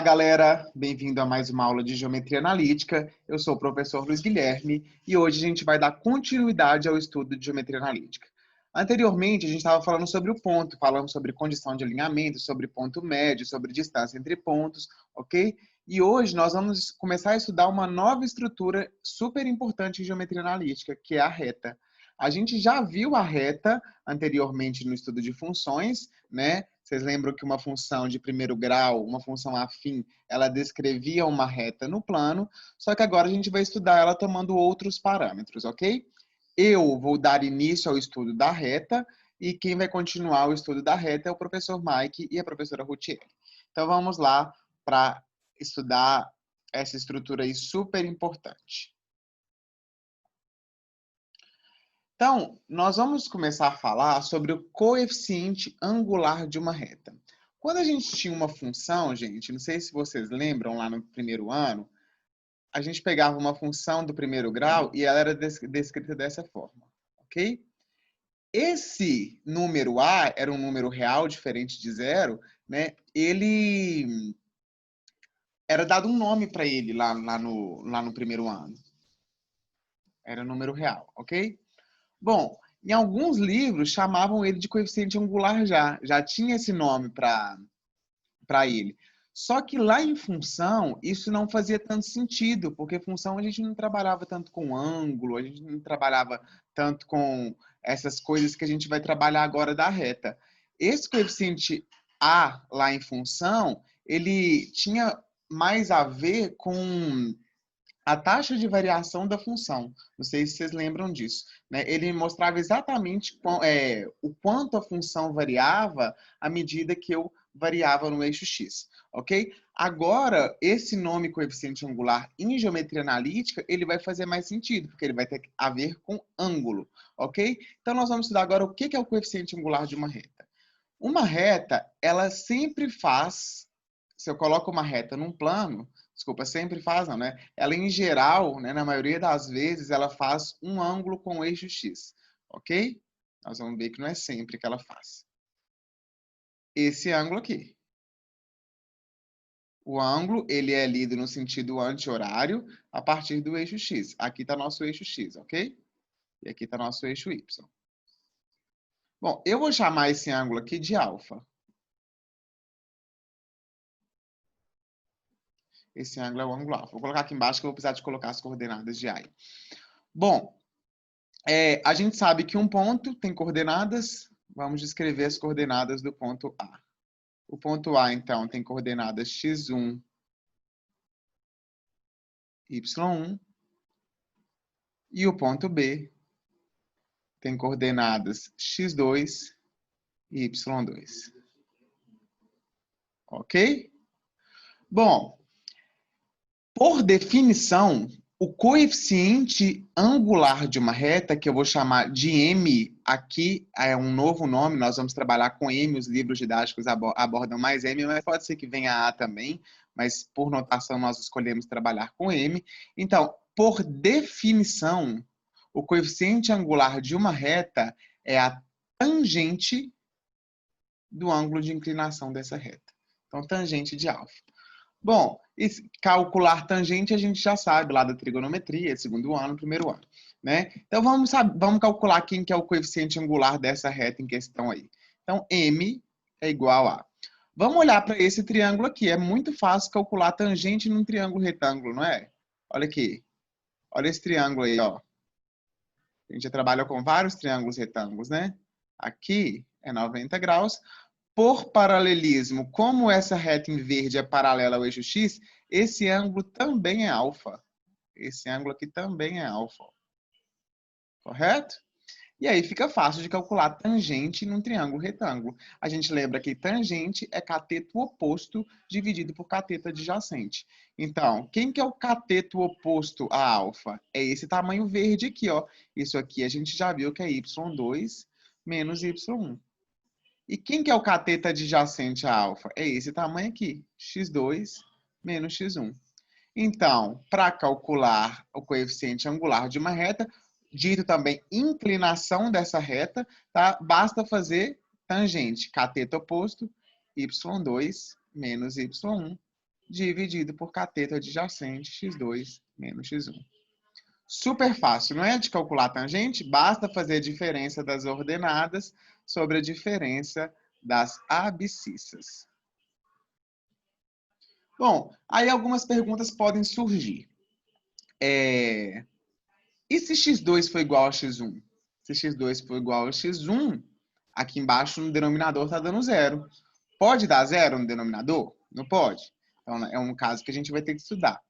galera! Bem-vindo a mais uma aula de Geometria Analítica. Eu sou o professor Luiz Guilherme e hoje a gente vai dar continuidade ao estudo de Geometria Analítica. Anteriormente, a gente estava falando sobre o ponto, falamos sobre condição de alinhamento, sobre ponto médio, sobre distância entre pontos, ok? E hoje nós vamos começar a estudar uma nova estrutura super importante em Geometria Analítica, que é a reta. A gente já viu a reta anteriormente no estudo de funções, né? Vocês lembram que uma função de primeiro grau, uma função afim, ela descrevia uma reta no plano, só que agora a gente vai estudar ela tomando outros parâmetros, ok? Eu vou dar início ao estudo da reta e quem vai continuar o estudo da reta é o professor Mike e a professora Rutiel. Então vamos lá para estudar essa estrutura aí super importante. Então, nós vamos começar a falar sobre o coeficiente angular de uma reta. Quando a gente tinha uma função, gente, não sei se vocês lembram lá no primeiro ano, a gente pegava uma função do primeiro grau e ela era descrita dessa forma, ok? Esse número A era um número real diferente de zero, né? Ele era dado um nome para ele lá no primeiro ano. Era número real, ok? Bom, em alguns livros chamavam ele de coeficiente angular já tinha esse nome para ele. Só que lá em função, isso não fazia tanto sentido, porque função a gente não trabalhava tanto com ângulo, a gente não trabalhava tanto com essas coisas que a gente vai trabalhar agora da reta. Esse coeficiente A lá em função, ele tinha mais a ver com a taxa de variação da função. Não sei se vocês lembram disso, né? Ele mostrava exatamente o quanto a função variava à medida que eu variava no eixo x, ok? Agora, esse nome coeficiente angular em geometria analítica, ele vai fazer mais sentido, porque ele vai ter a ver com ângulo, ok? Então, nós vamos estudar agora o que é o coeficiente angular de uma reta. Uma reta, ela sempre faz, se eu coloco uma reta num plano, desculpa, sempre faz não, né? Ela, em geral, né, na maioria das vezes, ela faz um ângulo com o eixo x, ok? Nós vamos ver que não é sempre que ela faz. Esse ângulo aqui. O ângulo, ele é lido no sentido anti-horário a partir do eixo x. Aqui está nosso eixo x, ok? E aqui está nosso eixo y. Bom, eu vou chamar esse ângulo aqui de alfa. Esse ângulo é o ângulo alfa. Vou colocar aqui embaixo que eu vou precisar de colocar as coordenadas de A. Bom, a gente sabe que um ponto tem coordenadas. Vamos descrever as coordenadas do ponto A. O ponto A, então, tem coordenadas x1, y1. E o ponto B tem coordenadas x2 e y2. Ok? Bom, por definição, o coeficiente angular de uma reta, que eu vou chamar de M, aqui é um novo nome, nós vamos trabalhar com M, os livros didáticos abordam mais M, mas pode ser que venha A também, mas por notação nós escolhemos trabalhar com M. Então, por definição, o coeficiente angular de uma reta é a tangente do ângulo de inclinação dessa reta. Então, tangente de alfa. Bom, calcular tangente a gente já sabe lá da trigonometria, segundo ano, primeiro ano, né? Então vamos calcular quem que é o coeficiente angular dessa reta em questão aí. Então M é igual a... Vamos olhar para esse triângulo aqui. É muito fácil calcular tangente num triângulo retângulo, não é? Olha aqui. Olha esse triângulo aí, ó. A gente já trabalha com vários triângulos retângulos, né? Aqui é 90 graus. Por paralelismo, como essa reta em verde é paralela ao eixo x, esse ângulo também é alfa. Esse ângulo aqui também é alfa. Correto? E aí fica fácil de calcular tangente num triângulo retângulo. A gente lembra que tangente é cateto oposto dividido por cateto adjacente. Então, quem que é o cateto oposto a alfa? É esse tamanho verde aqui, ó. Isso aqui a gente já viu que é y2 menos y1. E quem que é o cateto adjacente a alfa? É esse tamanho aqui, x2 menos x1. Então, para calcular o coeficiente angular de uma reta, dito também inclinação dessa reta, tá? Basta fazer tangente, cateto oposto, y2 menos y1, dividido por cateto adjacente x2 menos x1. Super fácil, não é de calcular a tangente? Basta fazer a diferença das ordenadas sobre a diferença das abscissas. Bom, aí algumas perguntas podem surgir. E se x2 for igual a x1? Se x2 for igual a x1, aqui embaixo no denominador está dando zero. Pode dar zero no denominador? Não pode. Então, é um caso que a gente vai ter que estudar.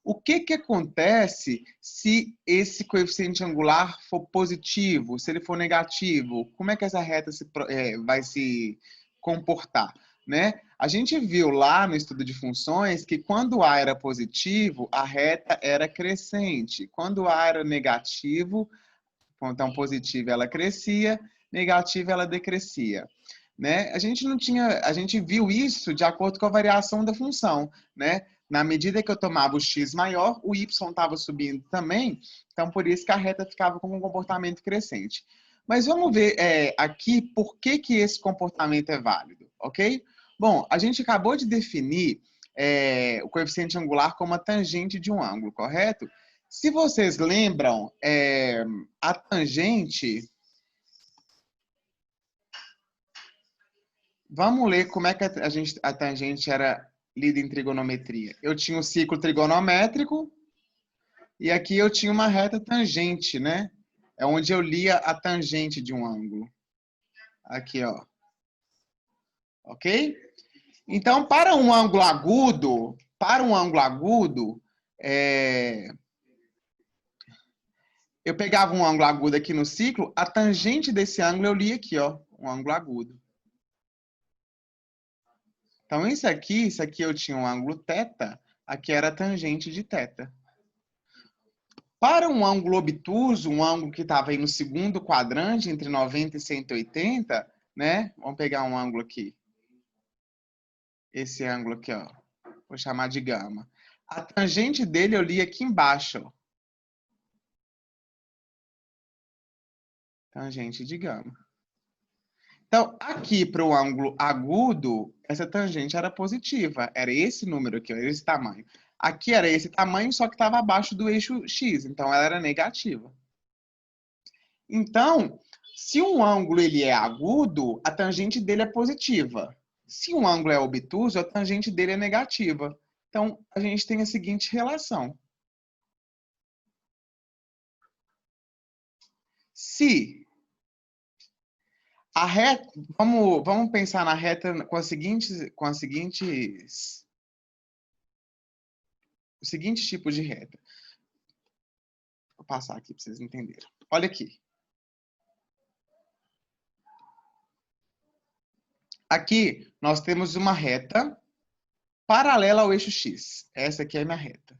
O que acontece se esse coeficiente angular for positivo, se ele for negativo? Como é que essa reta vai se comportar? Né? A gente viu lá no estudo de funções que quando A era positivo, a reta era crescente. Quando A era negativo, então positivo ela crescia, negativo ela decrescia. Né? A gente viu isso de acordo com a variação da função, né? Na medida que eu tomava o x maior, o y estava subindo também, então por isso que a reta ficava com um comportamento crescente. Mas vamos ver aqui por que esse comportamento é válido, ok? Bom, a gente acabou de definir o coeficiente angular como a tangente de um ângulo, correto? Se vocês lembram, a tangente... Vamos ler como é que a tangente era lida em trigonometria. Eu tinha um ciclo trigonométrico e aqui eu tinha uma reta tangente, né? É onde eu lia a tangente de um ângulo. Aqui, ó. Ok? Então, para um ângulo agudo, eu pegava um ângulo agudo aqui no ciclo, a tangente desse ângulo eu lia aqui, ó, um ângulo agudo. Então, isso aqui eu tinha um ângulo θ, aqui era a tangente de θ. Para um ângulo obtuso, um ângulo que estava aí no segundo quadrante, entre 90 e 180, né? Vamos pegar um ângulo aqui. Esse ângulo aqui, ó. Vou chamar de gama. A tangente dele eu li aqui embaixo, ó. Tangente de gama. Então, aqui para o ângulo agudo, essa tangente era positiva. Era esse número aqui, era esse tamanho. Aqui era esse tamanho, só que estava abaixo do eixo x. Então, ela era negativa. Então, se um ângulo ele é agudo, a tangente dele é positiva. Se um ângulo é obtuso, a tangente dele é negativa. Então, a gente tem a seguinte relação. Se a reta, vamos pensar na reta com o seguinte tipo de reta. Vou passar aqui para vocês entenderem. Olha aqui. Aqui nós temos uma reta paralela ao eixo x. Essa aqui é a minha reta.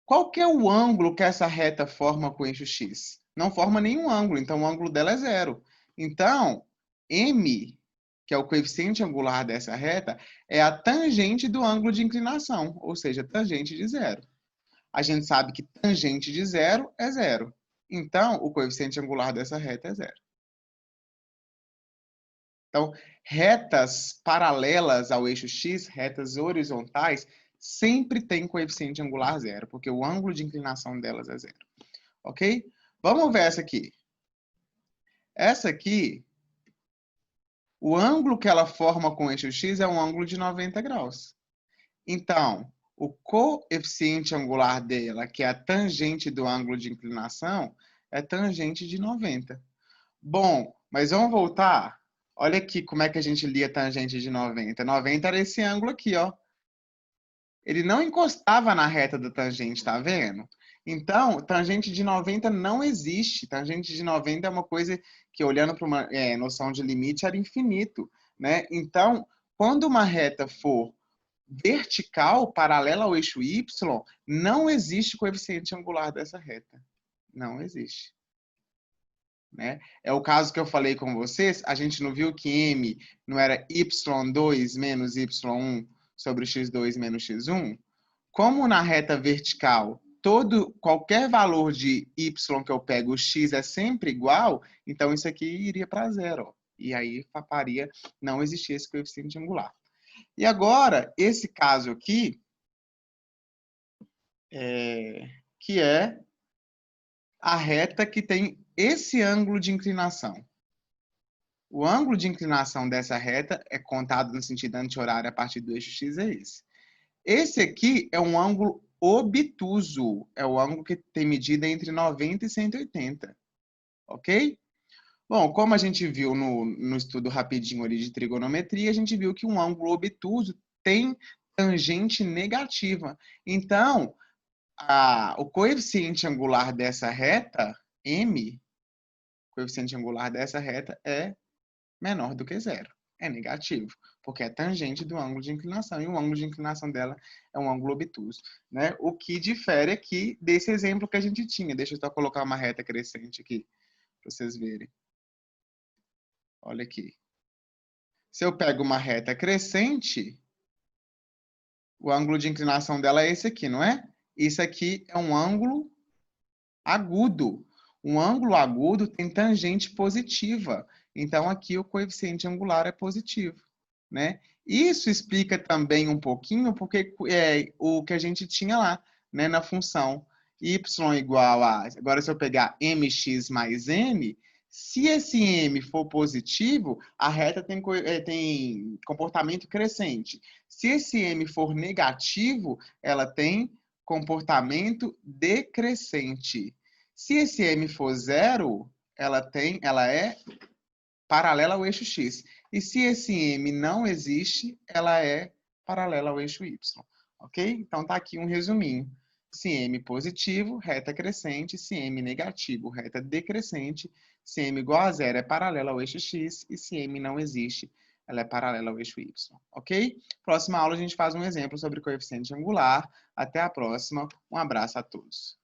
Qual que é o ângulo que essa reta forma com o eixo x? Não forma nenhum ângulo, então o ângulo dela é zero. Então, m, que é o coeficiente angular dessa reta, é a tangente do ângulo de inclinação, ou seja, tangente de zero. A gente sabe que tangente de zero é zero. Então, o coeficiente angular dessa reta é zero. Então, retas paralelas ao eixo x, retas horizontais, sempre tem coeficiente angular zero, porque o ângulo de inclinação delas é zero. Ok? Vamos ver essa aqui. Essa aqui, o ângulo que ela forma com o eixo x é um ângulo de 90 graus. Então, o coeficiente angular dela, que é a tangente do ângulo de inclinação, é tangente de 90. Bom, mas vamos voltar? Olha aqui como é que a gente lia tangente de 90. 90 era esse ângulo aqui, ó. Ele não encostava na reta da tangente, tá vendo? Então, tangente de 90 não existe. Tangente de 90 é uma coisa que, olhando para uma noção de limite, era infinito, né? Então, quando uma reta for vertical, paralela ao eixo y, não existe coeficiente angular dessa reta. Não existe. Né? É o caso que eu falei com vocês, a gente não viu que m não era y2 menos y1 sobre x2 menos x1? Como na reta vertical, qualquer valor de y que eu pego, o x é sempre igual, então isso aqui iria para zero. E aí faria não existir esse coeficiente angular. E agora, esse caso aqui, que é a reta que tem esse ângulo de inclinação. O ângulo de inclinação dessa reta é contado no sentido anti-horário a partir do eixo x, é esse. Esse aqui é um ângulo obtuso, é o ângulo que tem medida entre 90 e 180, ok? Bom, como a gente viu no estudo rapidinho ali de trigonometria, a gente viu que um ângulo obtuso tem tangente negativa. Então, o coeficiente angular dessa reta, m, o coeficiente angular dessa reta é menor do que zero. É negativo, porque é tangente do ângulo de inclinação, e o ângulo de inclinação dela é um ângulo obtuso, né? O que difere aqui desse exemplo que a gente tinha. Deixa eu só colocar uma reta crescente aqui, para vocês verem. Olha aqui. Se eu pego uma reta crescente, o ângulo de inclinação dela é esse aqui, não é? Isso aqui é um ângulo agudo. Um ângulo agudo tem tangente positiva. Então, aqui o coeficiente angular é positivo, né? Isso explica também um pouquinho porque o que a gente tinha lá, né, na função y igual a... Agora, se eu pegar mx mais n, se esse m for positivo, a reta tem comportamento crescente. Se esse m for negativo, ela tem comportamento decrescente. Se esse m for zero, ela é paralela ao eixo x. E se esse m não existe, ela é paralela ao eixo y. Ok? Então, tá aqui um resuminho. Se m positivo, reta crescente. Se m negativo, reta decrescente. Se m igual a zero, é paralela ao eixo x. E se m não existe, ela é paralela ao eixo y. Ok? Próxima aula a gente faz um exemplo sobre coeficiente angular. Até a próxima. Um abraço a todos.